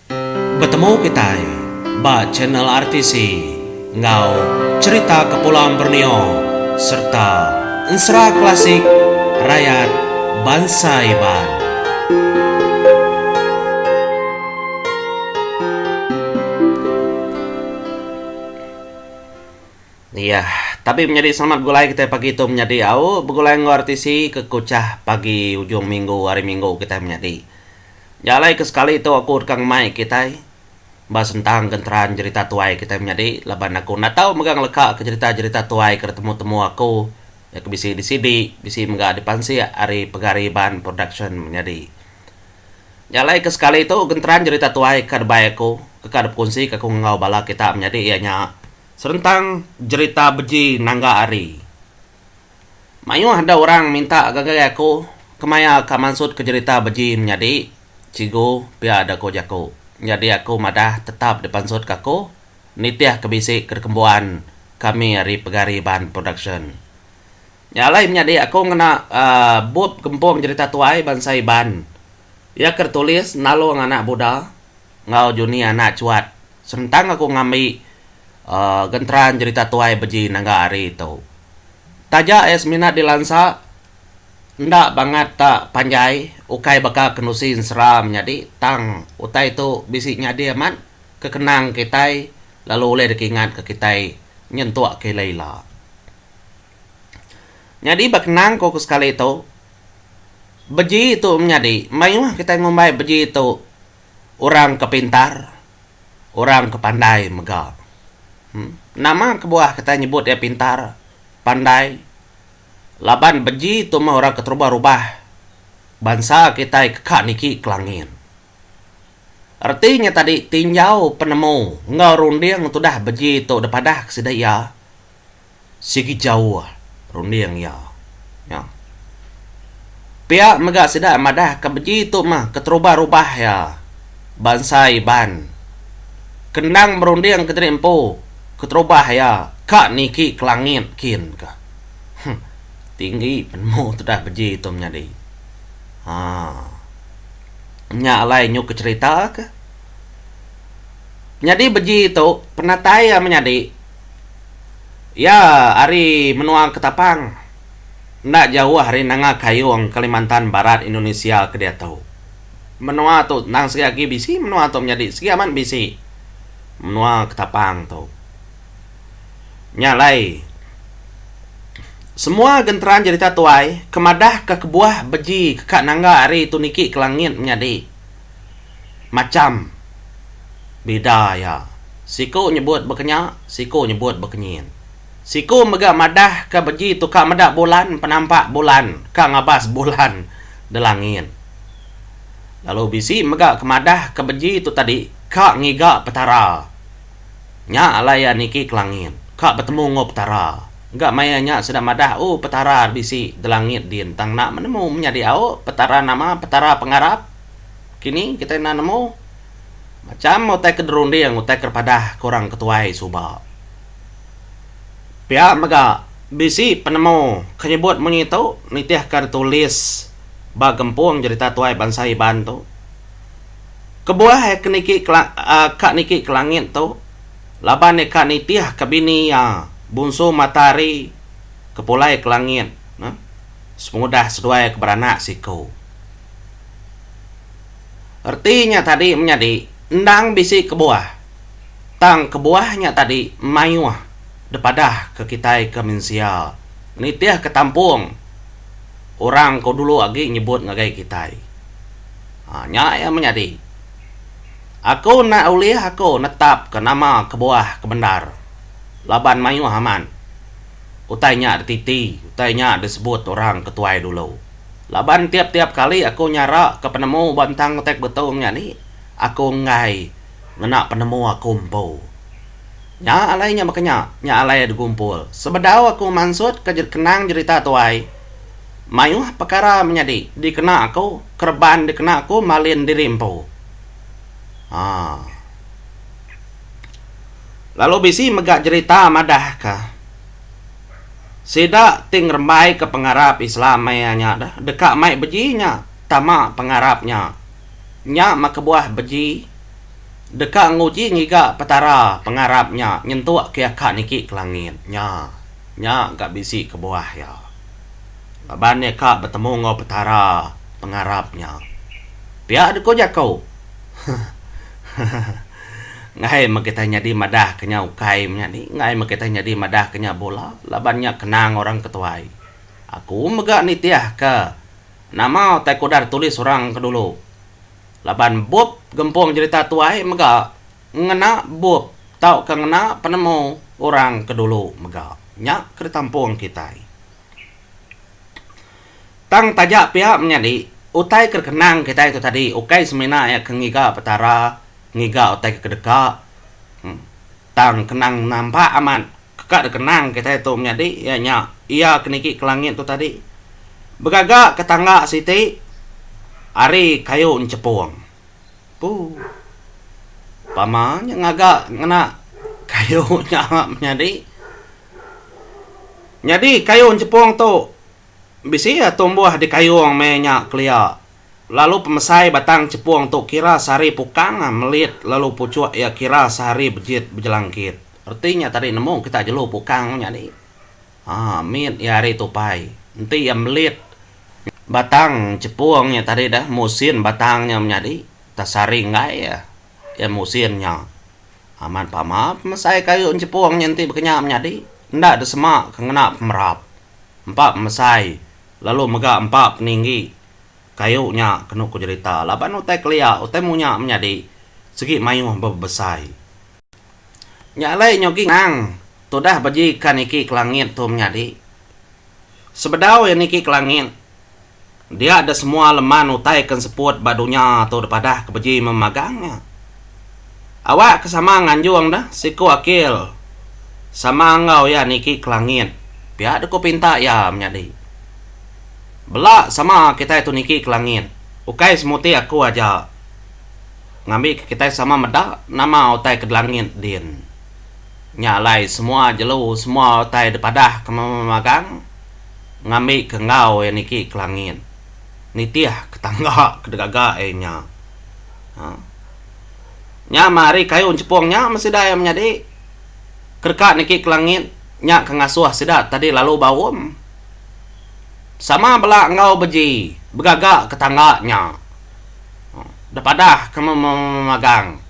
Bertemu kita ba channel RTC ngau cerita Kepulauan Borneo serta ensra klasik rakyat bangsa Iban. Iya, tapi menjadi selamat gulai kita pagi itu menjadi begulai ngau RTC ke kucah pagi ujung minggu hari minggu kita menjadi. Jalai ke sekali itu aku rekang mai kita bahas tentang genteran cerita tuai kita menjadi laban aku nak tahu megang leka ke cerita-cerita tuai ke temu-temu aku ya ke bisi di sini bisi megak di pansi hari pegariban production menjadi. Jalai ke sekali itu genteran cerita tuai ke debai aku ke kadep kunci ke aku ngau bala kita menjadi ianya serentang cerita beji nangga ari. Mayu ada orang minta gagal aku kemaya ka mansud ke cerita beji menjadi cigo pia ada ko jako. Jadi aku madah tetap dipansud kako nitiah kebisik kerkembuan kami hari pegariban production. Ya lain menjadi aku ngena buat gempom cerita tuai bangsa Iban. Ya kertulis nalo anak budak ngau juni anak cuat. Sentang aku ngambil genteran cerita tuai beji nangga hari itu. Taja es minat dilansa ndak banget tak panjai ukai baka kenusin seram jadi tang utai itu bisiknya dia man kekenang kita lalu oleh dikingat ke kita nyentuak ke Laila. Jadi bakenang kok sekali itu beji itu menjadi mayuh kita ngombai beji itu orang kepintar orang kepandai mega. Nama kebuah kita nyebut ya pintar, pandai. Laban beji itu mah orang keterubah-rubah. Bangsa kita kekak niki kelangin. Artinya tadi tinjau penemu ngau rundiang tu dah beji itu depadah kesidaya. Sigi jauh rundiang ya. Ya. Pihak megak sidak madah ke beji itu mah keterubah-rubah ya. Bangsa Iban. Kendang merundiang keterimpu. Keterubah ya, kak niki kelangit kin ka. Tinggi penemu tu dah beji itu menjadi. Nyak lain nyuk cerita ke. Jadi beji itu pernah taya menjadi. Ya, hari menua ketapang. Ndak jauh hari nanga kayuang Kalimantan Barat Indonesia ke dia tahu. Menua tu nang segi bisi menua tu menjadi segi aman bisi. Menua ketapang tu. Nyalai semua genteran cerita tuai kemadah ke kebuah beji kekak nangga hari tu niki ke langit menjadi macam beda ya. Siku nyebut berkenyak, siku nyebut berkenyin. Siku megak madah ke beji tu kak madah bulan penampak bulan kak ngabas bulan de langit. Lalu bisi megak kemadah ke beji tu tadi kak ngigak petara. Nya alaya niki ke langit. Kak bertemu ngop petara. Enggak mayanya sedang madah petara bisi de langit din tang nak menemu menjadi petara nama petara pengarap. Kini kita nak nemu macam utai kederundi yang utai kepadah kurang ketuai suba. Pihak mega bisi penemu kenyebut menyitu nitiah kar tulis ba gempung cerita tuai bangsa Iban tu. Kebuah kak niki ke langit tu. Laban eka nitiah kabini ya bunso matahari kepulai ke langit semudah sesuai keberanak siku. Artinya tadi menjadi endang bisi kebuah tang kebuahnya tadi mayuah depadah ke kita ke minsia nitiah ketampung orang kau dulu lagi nyebut ngagai kita nya yang menjadi aku nak uliah aku netap ke nama kebuah kebendar. Laban mayu haman. Utainya titi, utainya disebut orang ketuai dulu. Laban tiap-tiap kali aku nyara ke penemu bantang tek betulnya ni, aku ngai ngenak penemu aku empu. Nya alainya makanya, nya alai digumpul. Sebedau aku mansud ke kenang cerita tuai. Mayu perkara menjadi dikena aku, kerban dikena aku malin dirimpu. Lalu bisi megak cerita madah ka. Sida ting rembai ke pengarap Islam mayanya dah. Dekak mai bejinya. Tama pengarapnya. Nya mak kebuah beji Deka nguji ngiga petara pengarapnya nyentuak kiaka niki ke langit. Nya gak bisi ke bawah ya. Laban ka bertemu ngau petara pengarapnya. Pihak deko jakau. Ngai makitanya di madah kenya ukai menyadi. Ngai makitanya di madah kenya bola. Labannya kenang orang ketuai. Aku megak nitiah ke. Nama tai kodar tulis orang ke dulu. Laban bob gempong cerita tuai megak. Ngena bob. Tau ke ngena penemu orang ke dulu megak. Nyak ke tampung kita. Tang tajak pihak menyadi. Utai kerkenang kita itu tadi. Ukai semina ya kengiga petara. Ngiga utai kedeka. Tang kenang nampak aman. Kekak kenang kita itu menyadi. Ya nyak. Ia keniki ke langit itu tadi. Begagak ke tangga siti. Ari kayu cepung. Pamanya ngagak ngena kayunya menyadi. Jadi kayu cepung tu. Bisi ya tumbuh di kayu yang menyak kelia. Lalu pemesai batang cepung tu kira sehari pukang melit. Lalu pucuk ya kira sehari bejit bejelangkit. Artinya tadi nemu kita jelu pukang jadi. Mit ya hari tupai. Nanti ya melit. Batang cepungnya tadi dah musin batangnya menjadi. Tasari ngai ya. Ya musinnya. Aman pamap pemesai kayu cepungnya nanti berkenyak menjadi. Ndak ada semak kena pemerap. Empat pemesai. Lalu megak empat peninggi. Kayunya kena ku cerita. Laban utai kelia. Utai munya menjadi. Segi mayuh berbesai. Nyalai nyogi nang. Tu dah bajikan iki ke langit tu menjadi. Sebedau yang iki ke langit. Dia ada semua leman utai kan seput badunya tu daripada kebeji memagangnya. Awak kesama nganjuang dah. Siku akil. Sama ngau ya niki ke langit. Pihak aku pinta ya menjadi. Belak sama kita itu niki ke langit. Ukai semuti aku aja. Ngambil kita sama medak. Nama utai ke langit din. Nyalai semua jelu. Semua utai daripada kemamagang. Ngambil ke ngau ya niki ke langit. Nitiah ke tangga ke degaga nya. Nya mari kayu cepungnya masih daya menjadi. Kerka niki ke langit. Nya ke ngasuh sidat tadi lalu bawum. Sama belak ngau beji. Begagak ke tangganya. Daripada kamu memagang.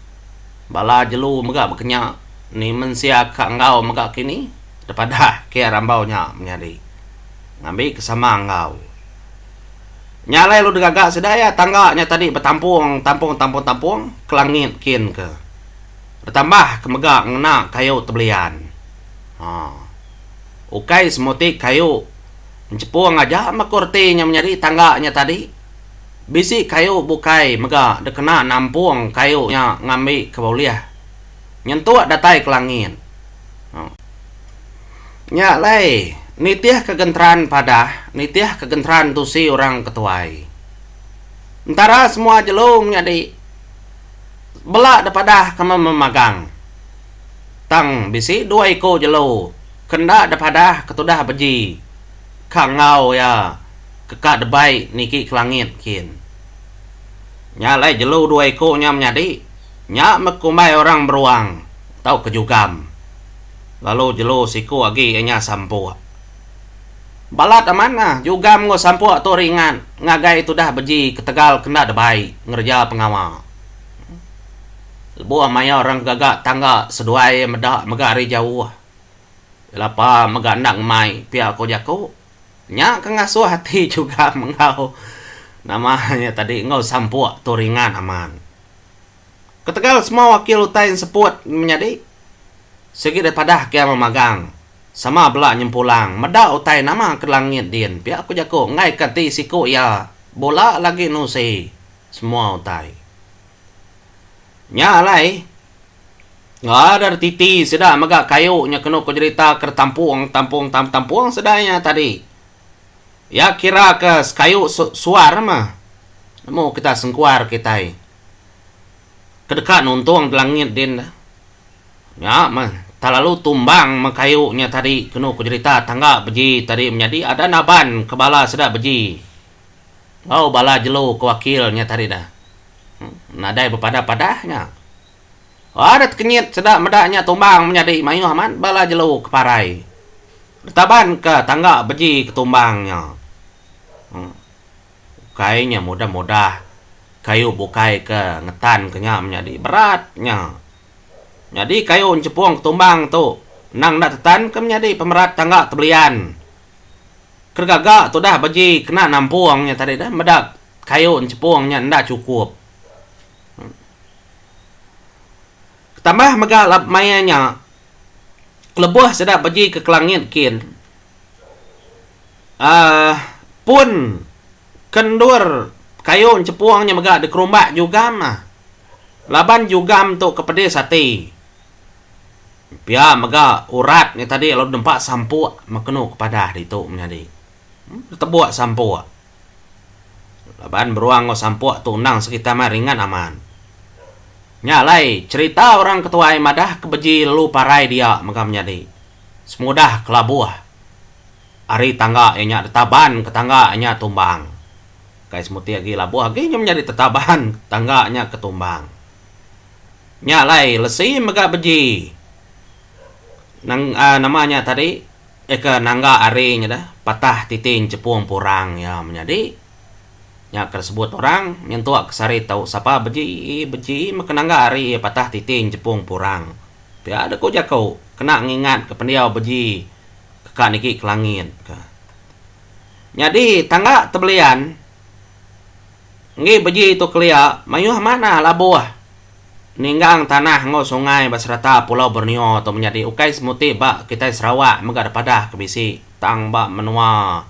Bala jelu megak berkenyak. Ni mensia ke ngau megak kini. Daripada kia rambaunya menjadi. Ngambil kesama ngau. Nyalai lu degagak sedaya tangganya tadi bertampung. Tampung. Ke langit kin ke. Bertambah ke megak ngena kayu tebelian. Ukai semutik kayu. Cepung aja makurtinya menjadi tangganya tadi. Bisi kayu bukai megak dekena nampung kayunya ngambil ke bauliah. Nyentuak datai ke langit. Nyalai. Nitiah kegentran pada. Nitiah kegentran tusi orang ketuai. Entara semua jelum jadi. Belak daripada kamu memagang. Tang bisi dua iko jelu. Kenda daripada ketudah beji. Kangau ya. Kekak debai niki ke langit kin. Nyalai jelu dua iko nya menjadi. Nya mekumai orang beruang. Tau kejugam. Lalu jelu siku agi nya sampu. Balat amanah juga ngo sampu tu ringan. Ngagai itu dah beji ketegal kena debai. Ngerja pengawal. Buah maya orang gagak tangga seduai medak megari jauh. Lapa megak nak mai pihak ko jako. Nya kengasuh hati juga mengau. Namanya tadi ngau sampu tu ringan aman. Ketegal semua wakil utain seput menjadi. Segi daripada kia memagang. Sama belak nyempulang. Medak utai nama ke langit din. Pihak aku jako. Ngai kati siku ya. Bola lagi nusi. Semua utai. Nyalai. Ngadar titi. Sedang megak kayu. Nya kena ku cerita ke tampung. Tampung sedanya tadi. Ya kira ke kayu suar mah. Nemu kita sengkuar kita. Kedekat nuntung ke langit din. Ya mah. Lalu tumbang makayunya tadi kena ku cerita tangga beji tadi menjadi ada naban kebala sedap beji. Bala jelu ke wakilnya tadi dah. Nadai berpadah-padahnya. Adat kenyit sedak medaknya tumbang menjadi mayuh aman bala jelu keparai. Taban ke tangga beji ketumbangnya. Kayaknya mudah-mudah kayu bukai ke ngetan kenya menjadi beratnya. Jadi kayu cepung ketumbang tu nang dak tetan ke menjadi pemerat tangga tebelian. Kergaga tu dah beji kena nampuangnya tadi dah medak kayu cepungnya ndak cukup. Tambah megalap mayanya lebuh sedap beji ke kelangit kin. Pun kendur kayu cepuangnya mega de kerumbak juga mah. Laban juga untuk kepede sate. Pia mega urat ni tadi lalu dempak sampu makenu kepada itu menjadi. Tebuak sampu. Laban beruang sampu tunang sekitar ringan aman. Nyalai cerita orang ketua imadah kebeji lu parai dia maka menjadi semudah kelabuh ari tangga nya taban ke tangga nya tumbang kai semuti lagi labuh lagi menjadi tetaban tangganya ketumbang nyalai lesi maka beji nang namanya tadi ke nangga ari nya dah patah titin cepung purang ya menjadi nya tersebut orang nyentuak kesari tahu sapa beji makenangga ari patah titing cepung purang dia ada ko jakau kena ngingat ke pendiau beji keka niki kelangit jadi tangga tebelian ngi beji itu kelia mayuh mana labuah ninggang tanah ngo sungai basrata pulau Borneo atau menjadi ukai semuti bak kita Sarawak mega pada kebisi tang bak menua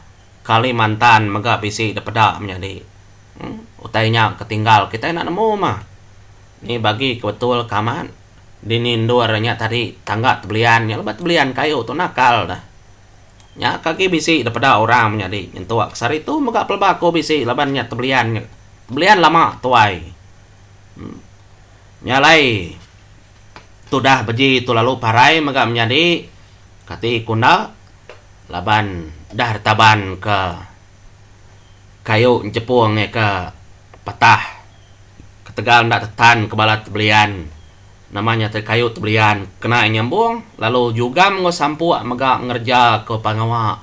Kalimantan mega bisi depada menjadi utainya ketinggal kita nak nemu mah ni bagi kebetul kaman dininduarnya tadi tangga tebelian ya lebat tebelian kayu tu nakal dah nya kaki bisi depada orang menjadi nyentuh aksar itu mega pelbako bisi labannya tebelian lama tuai nyalai sudah beji tu lalu parai mega menjadi kati kunda laban dah taban ke kayu cepung ke patah ketegal ndak tetan ke balat tebelian namanya kayu tebelian kena nyambung lalu juga ngosampu mega ngerja ke pangawa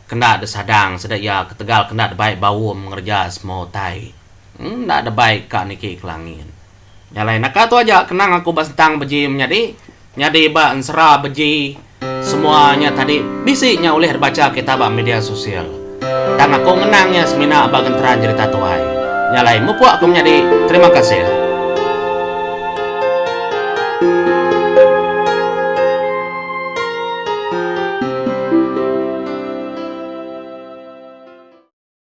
kena ada sadang sedak ya ketegal kena ada baik bau mengerja semua tai ndak ada baik kak niki kelangin nyalain nak tu aja kenang aku bastang beji menjadi nyadi ba ensera beji semuanya tadi bisiknya oleh baca kitab media sosial dan aku menangnya semina bagan teran cerita tuai nyalai mupu aku menjadi terima kasih.